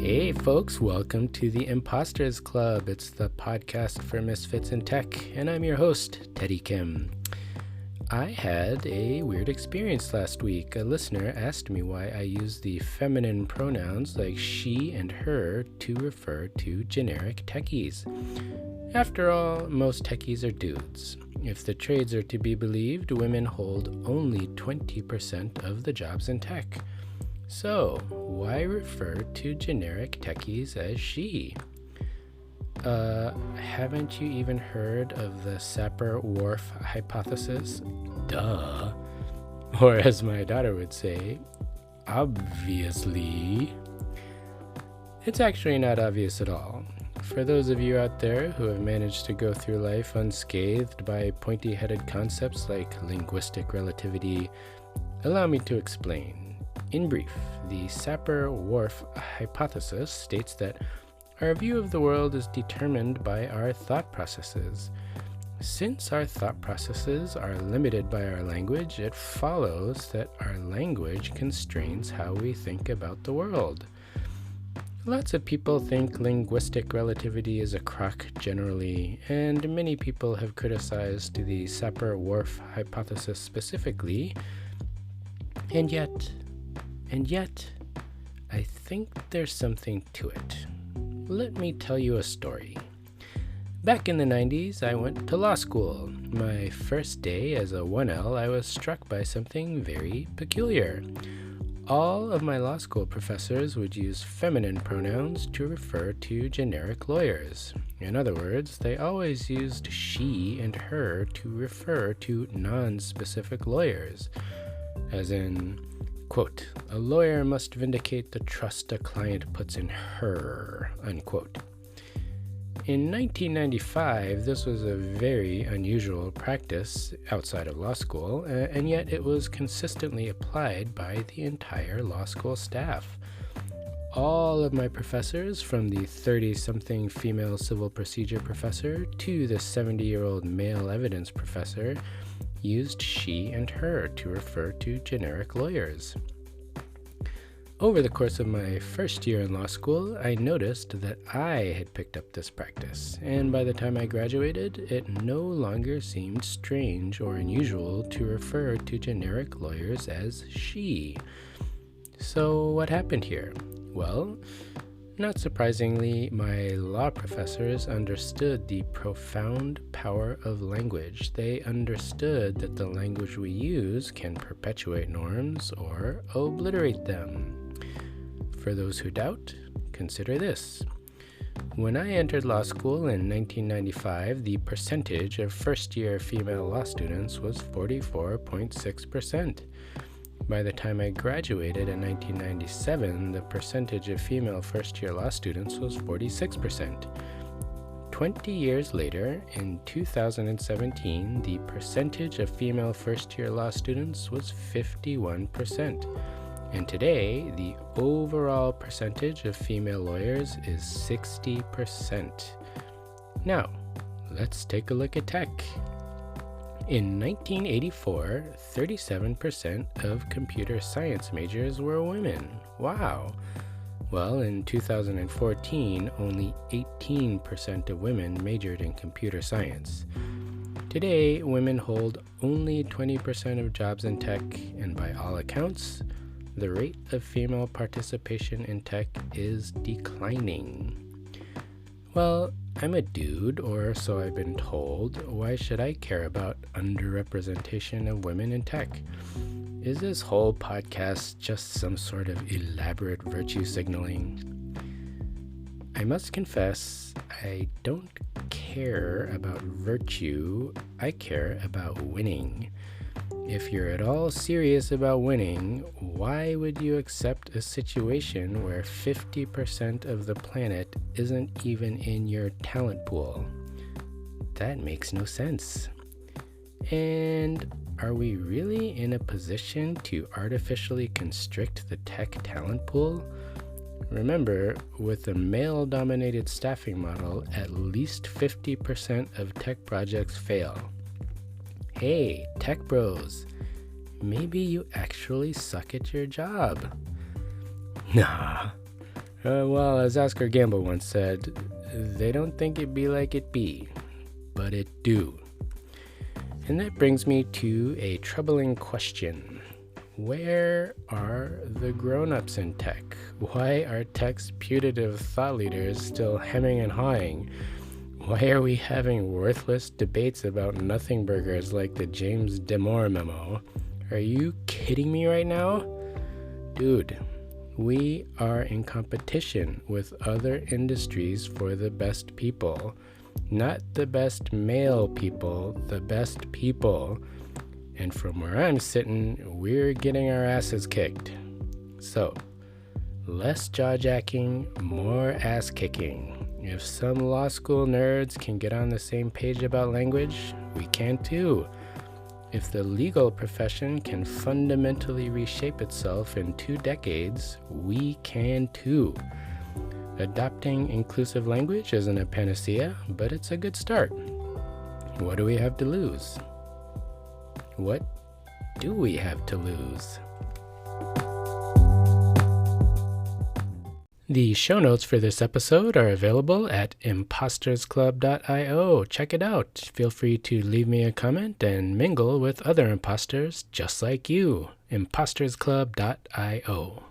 Hey folks, welcome to the Imposters Club. It's the podcast for misfits in tech, and I'm your host, Teddy Kim. I had a weird experience last week. A listener asked me why I use the feminine pronouns like she and her to refer to generic techies. After all, most techies are dudes. If the trades are to be believed, women hold only 20% of the jobs in tech. So, why refer to generic techies as she? Haven't you even heard of the Sapir-Whorf hypothesis? Duh. Or as my daughter would say, obviously. It's actually not obvious at all. For those of you out there who have managed to go through life unscathed by pointy-headed concepts like linguistic relativity, allow me to explain. In brief, the Sapir-Whorf hypothesis states that our view of the world is determined by our thought processes. Since our thought processes are limited by our language, it follows that our language constrains how we think about the world. Lots of people think linguistic relativity is a crock generally, and many people have criticized the Sapir-Whorf hypothesis specifically, and yet, I think there's something to it. Let me tell you a story. Back in the 90s, I went to law school. My first day as a 1L, I was struck by something very peculiar. All of my law school professors would use feminine pronouns to refer to generic lawyers. In other words, they always used she and her to refer to non-specific lawyers, as in, quote, a lawyer must vindicate the trust a client puts in her, unquote. In 1995, this was a very unusual practice outside of law school, and yet it was consistently applied by the entire law school staff. All of my professors, from the 30-something female civil procedure professor to the 70-year-old male evidence professor, used she and her to refer to generic lawyers. Over the course of my first year in law school, I noticed that I had picked up this practice, and by the time I graduated, it no longer seemed strange or unusual to refer to generic lawyers as she. So what happened here? Well, not surprisingly, my law professors understood the profound power of language. They understood that the language we use can perpetuate norms or obliterate them. For those who doubt, consider this. When I entered law school in 1995, the percentage of first-year female law students was 44.6%. By the time I graduated in 1997, the percentage of female first-year law students was 46%. 20 years later, in 2017, the percentage of female first-year law students was 51%. And today, the overall percentage of female lawyers is 60%. Now, let's take a look at tech. In 1984, 37% of computer science majors were women. Wow! Well, in 2014, only 18% of women majored in computer science. Today, women hold only 20% of jobs in tech, and by all accounts, the rate of female participation in tech is declining. Well, I'm a dude, or so I've been told. Why should I care about underrepresentation of women in tech? Is this whole podcast just some sort of elaborate virtue signaling? I must confess, I don't care about virtue, I care about winning. If you're at all serious about winning, why would you accept a situation where 50% of the planet isn't even in your talent pool? That makes no sense. And are we really in a position to artificially constrict the tech talent pool? Remember, with a male-dominated staffing model, at least 50% of tech projects fail. Hey, tech bros, maybe you actually suck at your job. Nah, Well, as Oscar Gamble once said, they don't think it be like it be, but it do. And that brings me to a troubling question. Where are the grown-ups in tech? Why are tech's putative thought leaders still hemming and hawing? Why are we having worthless debates about nothing burgers like the James Damore memo? Are you kidding me right now? Dude, we are in competition with other industries for the best people. Not the best male people, the best people. And from where I'm sitting, we're getting our asses kicked. So, less jaw-jacking, more ass-kicking. If some law school nerds can get on the same page about language, we can too. If the legal profession can fundamentally reshape itself in 2 decades, we can too. Adopting inclusive language isn't a panacea, but it's a good start. What do we have to lose? What do we have to lose? The show notes for this episode are available at impostersclub.io. Check it out. Feel free to leave me a comment and mingle with other imposters just like you. impostersclub.io.